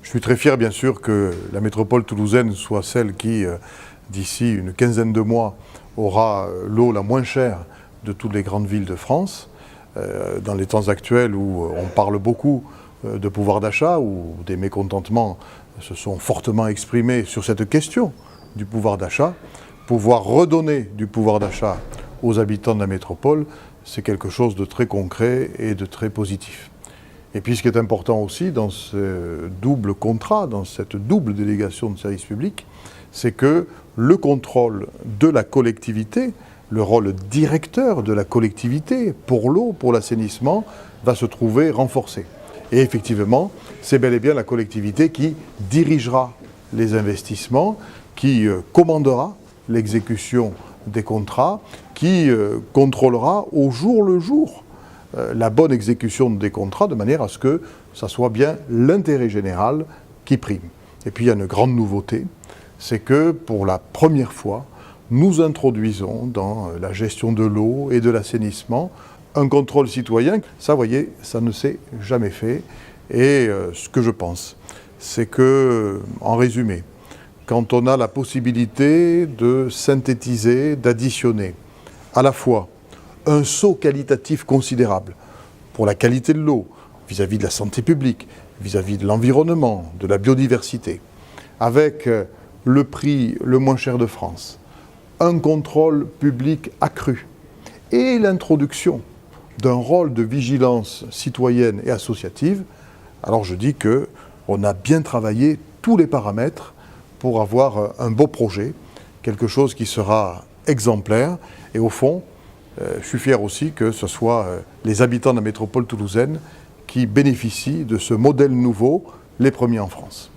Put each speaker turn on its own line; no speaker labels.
Je suis très fier, bien sûr, que la métropole toulousaine soit celle qui, d'ici une quinzaine de mois, aura l'eau la moins chère de toutes les grandes villes de France. Dans les temps actuels où on parle beaucoup de pouvoir d'achat, où des mécontentements se sont fortement exprimés sur cette question du pouvoir d'achat, pouvoir redonner du pouvoir d'achat aux habitants de la métropole, c'est quelque chose de très concret et de très positif. Et puis ce qui est important aussi dans ce double contrat, dans cette double délégation de service public, c'est que le contrôle de la collectivité, le rôle directeur de la collectivité pour l'eau, pour l'assainissement, va se trouver renforcé. Et effectivement, c'est bel et bien la collectivité qui dirigera les investissements, qui commandera l'exécution des contrats, qui contrôlera au jour le jour la bonne exécution des contrats de manière à ce que ça soit bien l'intérêt général qui prime. Et puis il y a une grande nouveauté, c'est que pour la première fois, nous introduisons dans la gestion de l'eau et de l'assainissement un contrôle citoyen. Ça, vous voyez, ça ne s'est jamais fait. Et ce que je pense, c'est que, en résumé, quand on a la possibilité de synthétiser, d'additionner à la fois un saut qualitatif considérable pour la qualité de l'eau, vis-à-vis de la santé publique, vis-à-vis de l'environnement, de la biodiversité, avec le prix le moins cher de France, un contrôle public accru et l'introduction d'un rôle de vigilance citoyenne et associative, alors je dis qu'on a bien travaillé tous les paramètres pour avoir un beau projet, quelque chose qui sera exemplaire. Et au fond, je suis fier aussi que ce soit les habitants de la métropole toulousaine qui bénéficient de ce modèle nouveau, les premiers en France.